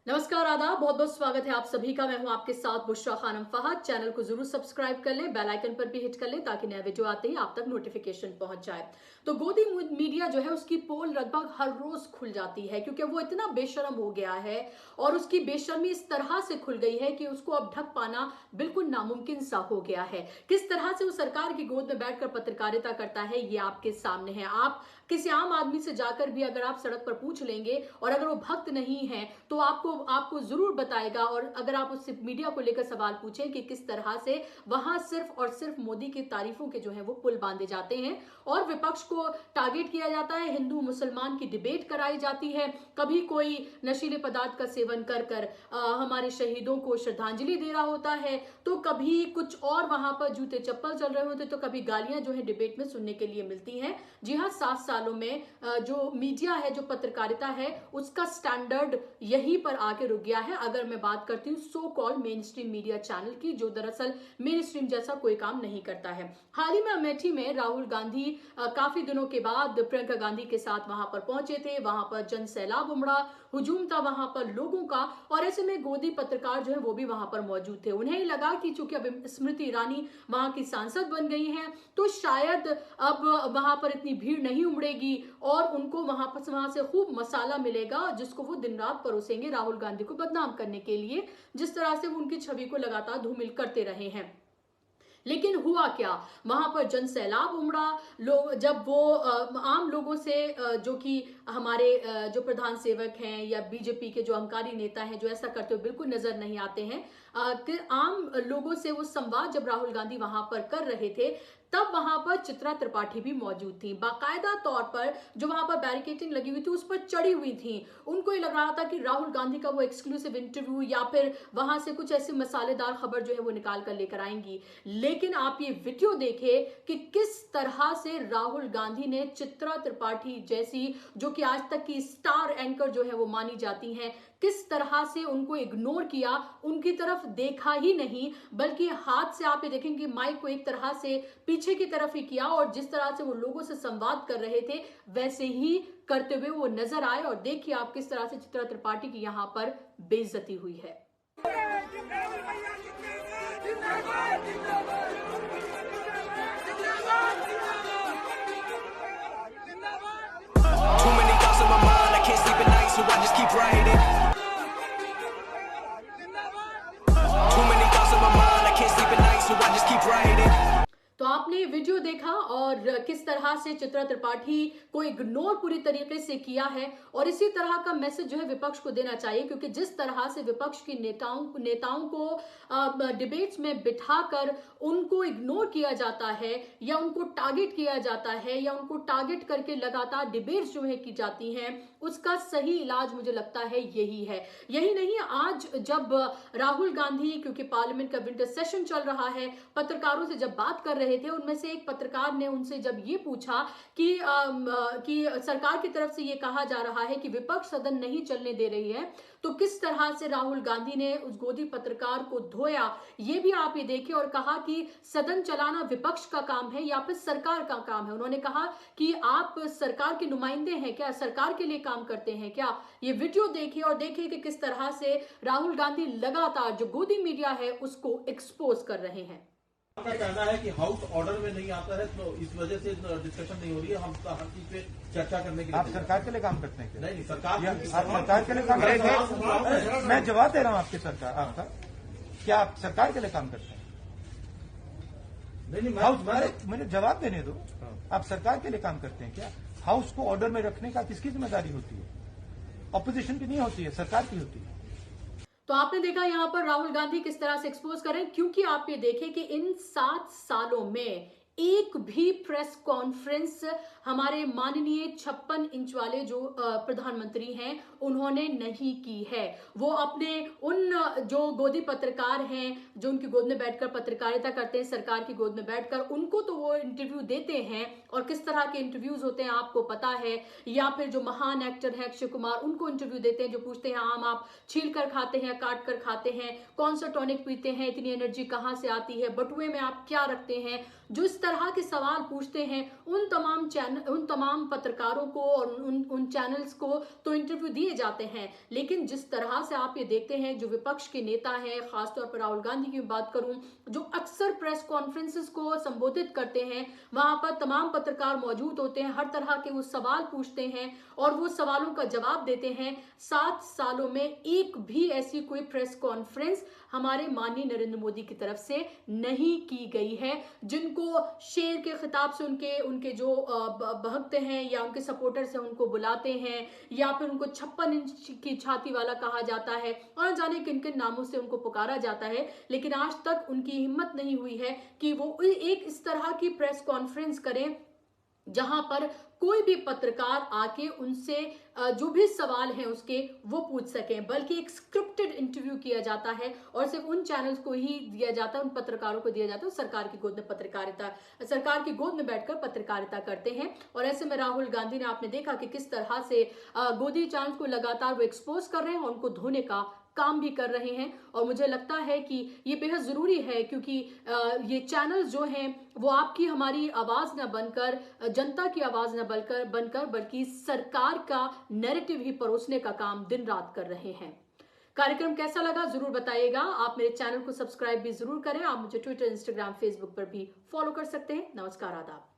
नमस्कार, आदाब, बहुत बहुत स्वागत है आप सभी का। मैं हूं आपके साथ बुशरा खानम फहद। चैनल को जरूर सब्सक्राइब कर लें, बेल आइकन पर भी हिट कर लें ताकि नया वीडियो आते ही आप तक नोटिफिकेशन पहुंच जाए। तो गोदी मीडिया जो है उसकी पोल लगभग हर रोज खुल जाती है क्योंकि वो इतना बेशर्म हो गया है और उसकी बेशर्मी इस तरह से खुल गई है कि उसको अब ढक पाना बिल्कुल नामुमकिन सा हो गया है। किस तरह से वो सरकार की गोद में बैठकर पत्रकारिता करता है ये आपके सामने है। आप किसी आम आदमी से जाकर भी अगर आप सड़क पर पूछ लेंगे और अगर वो भक्त नहीं है तो आपको जरूर बताएगा। और अगर आप उससे मीडिया को लेकर सवाल पूछें कि किस तरह से वहां सिर्फ और सिर्फ मोदी की तारीफों के जो है वो पुल बांधे जाते हैं और विपक्ष को टारगेट किया जाता है, हिंदू मुसलमान की डिबेट कराई जाती है, कभी कोई नशीले पदार्थ का सेवन कर कर हमारे शहीदों को श्रद्धांजलि दे रहा होता है, तो कभी कुछ और वहां पर जूते चप्पल चल रहे होते, तो कभी गालियां जो है डिबेट में सुनने के लिए मिलती हैं। जी हाँ, 7 सालों में जो मीडिया है, जो पत्रकारिता है, उसका स्टैंडर्ड यहीं पर आके रुक गया है। अगर मैं बात करती हूँ so called main stream media channel की, जो दरअसल मेन स्ट्रीम जैसा कोई काम नहीं करता है। हाल ही में अमेठी में राहुल गांधी काफी दिनों के बाद प्रियंका गांधी के साथ वहां पर पहुंचे थे। वहां पर जन सैलाब उमड़ा, हुजूम था वहां पर लोगों का, और ऐसे में गोदी पत्रकार जो है वो भी वहां पर मौजूद थे। उन्हें लगा कि चूंकि अब स्मृति ईरानी वहां की सांसद बन गई हैं तो शायद अब वहां पर इतनी भीड़ नहीं उमड़ेगी और उनको वहां से खूब मसाला मिलेगा जिसको वो दिन रात परोसेंगे राहुल गांधी को बदनाम करने के लिए, जिस तरह से वो उनकी छवि को लगातार धूमिल करते रहे हैं। लेकिन हुआ क्या, वहां पर जन सैलाब उमड़ा। लोग जब वो आम लोगों से जो कि हमारे जो प्रधान सेवक हैं या बीजेपी के जो अहंकारी नेता हैं जो ऐसा करते हुए बिल्कुल नजर नहीं आते हैं, कि आम लोगों से वो संवाद जब राहुल गांधी वहां पर कर रहे थे तब वहां पर चित्रा त्रिपाठी भी मौजूद थी। बाकायदा तौर पर जो वहां पर बैरिकेडिंग लगी हुई थी उस पर चढ़ी हुई थी। उनको ये लग रहा था कि राहुल गांधी का वो एक्सक्लूसिव इंटरव्यू या फिर वहां से कुछ ऐसी मसालेदार खबर जो है वो निकाल कर लेकर आएंगी। लेकिन आप ये वीडियो देखें कि किस तरह से राहुल गांधी ने चित्रा त्रिपाठी जैसी, जो कि आज तक की स्टार एंकर जो है वो मानी जाती हैं, किस तरह से उनको इग्नोर किया, उनकी तरफ देखा ही नहीं बल्कि हाथ से आप ये देखेंगे माइक को एक तरह से पीछे की तरफ ही किया और जिस तरह से वो लोगों से संवाद कर रहे थे वैसे ही करते हुए वो नजर आए। और देखिए आप किस तरह से चित्रा त्रिपाठी की यहां पर बेइज्जती हुई है। Too many thoughts on my mind, I can't sleep at night, so I just keep writing. Too many thoughts on my mind, I can't sleep at night, so I just keep writing. तो आपने video देखा और किस तरह से चित्रा त्रिपाठी को ignore पूरी तरीके से किया है। और इसी तरह का मैसेज जो है विपक्ष को देना चाहिए, क्योंकि जिस तरह से विपक्ष के नेताओं को डिबेट्स में बिठाकर उनको इग्नोर किया जाता है या उनको टारगेट किया जाता है या उनको टारगेट करके लगातार डिबेट्स जो है की जाती हैं, उसका सही इलाज मुझे लगता है यही है। यही नहीं, आज जब राहुल गांधी, क्योंकि पार्लियामेंट का विंटर सेशन चल रहा है, पत्रकारों से जब बात कर रहे थे, उनमें से एक पत्रकार ने उनसे जब ये पूछा कि सरकार की तरफ से ये कहा जा रहा है कि विपक्ष सदन नहीं चलने दे रही है, तो किस तरह से राहुल गांधी ने उस गोदी पत्रकार को धोया ये भी आप ये देखिए और कहा कि सदन चलाना विपक्ष का काम है या फिर सरकार का काम है। उन्होंने कहा कि आप सरकार के नुमाइंदे हैं क्या, सरकार के लिए काम करते हैं क्या। ये वीडियो देखिए और देखिए कि किस तरह से राहुल गांधी लगातार जो गोदी मीडिया है उसको एक्सपोज कर रहे हैं। आपका कहना है कि हाउस ऑर्डर में नहीं आता है तो इस वजह से डिस्कशन नहीं हो रही है। हम हर चीज पे चर्चा करने के लिए आप सरकार के लिए काम करते हैं क्या? नहीं, सरकार आप सरकार के लिए काम करते हैं? मैं जवाब दे रहा हूँ आपकी सरकार आपका, क्या आप सरकार के लिए काम करते हैं? नहीं, हाउस मुझे जवाब देने दो। आप सरकार के लिए काम करते हैं क्या? हाउस को ऑर्डर में रखने का किसकी जिम्मेदारी होती है? ऑपोजिशन की नहीं होती है, सरकार की होती है। तो आपने देखा यहां पर राहुल गांधी किस तरह से एक्सपोज करें, क्योंकि आप ये देखें कि इन 7 सालों में एक भी प्रेस कॉन्फ्रेंस हमारे माननीय 56 इंच वाले जो प्रधानमंत्री हैं उन्होंने नहीं की है। वो अपने उन जो गोदी पत्रकार हैं जो उनकी गोद में बैठकर पत्रकारिता करते हैं, सरकार की गोद में बैठकर, उनको तो वो इंटरव्यू देते हैं और किस तरह के इंटरव्यूज होते हैं आपको पता है। या फिर जो महान एक्टर है अक्षय कुमार, उनको इंटरव्यू देते हैं जो पूछते हैं आम आप छील कर खाते हैं, काट कर खाते हैं, कौन सा टॉनिक पीते हैं, इतनी एनर्जी कहां से आती है, बटुए में आप क्या रखते हैं। जो इस तरह के सवाल पूछते हैं उन तमाम पत्रकारों को और उन चैनल्स को तो इंटरव्यू दिए जाते हैं, लेकिन जिस तरह से आप ये देखते हैं जो विपक्ष के नेता हैं, खासतौर पर राहुल गांधी की बात करूं, जो अक्सर प्रेस कॉन्फ्रेंसेस को संबोधित करते हैं, वहां पर तमाम पत्रकार मौजूद होते हैं, हर तरह के वो सवाल पूछते हैं और वो सवालों का जवाब देते हैं। 7 सालों में एक भी ऐसी कोई प्रेस कॉन्फ्रेंस हमारे माननीय नरेंद्र मोदी की तरफ से नहीं की गई है, जिनको शेर के खिताब से उनके जो भक्त हैं या उनके सपोर्टर्स हैं उनको बुलाते हैं, या फिर उनको 56 इंच की छाती वाला कहा जाता है और जाने किन किन नामों से उनको पुकारा जाता है, लेकिन आज तक उनकी हिम्मत नहीं हुई है कि वो एक इस तरह की प्रेस कॉन्फ्रेंस करें जहां पर कोई भी पत्रकार आके उनसे जो भी सवाल हैं उसके वो पूछ सकें, बल्कि एक स्क्रिप्टेड इंटरव्यू किया जाता है और सिर्फ उन चैनल्स को ही दिया जाता है, उन पत्रकारों को दिया जाता है, सरकार की गोद में बैठकर पत्रकारिता करते हैं। और ऐसे में राहुल गांधी ने आपने देखा कि किस तरह से गोदी चैनल्स को लगातार वो एक्सपोज कर रहे हैं और उनको धोने का काम भी कर रहे हैं। और मुझे लगता है कि ये बेहद जरूरी है, क्योंकि ये चैनल जो हैं वो आपकी हमारी आवाज न बनकर, जनता की आवाज न बनकर बल्कि सरकार का नैरेटिव ही परोसने का काम दिन रात कर रहे हैं। कार्यक्रम कैसा लगा जरूर बताइएगा। आप मेरे चैनल को सब्सक्राइब भी जरूर करें। आप मुझे ट्विटर, इंस्टाग्राम, फेसबुक पर भी फॉलो कर सकते हैं। नमस्कार, आदाब।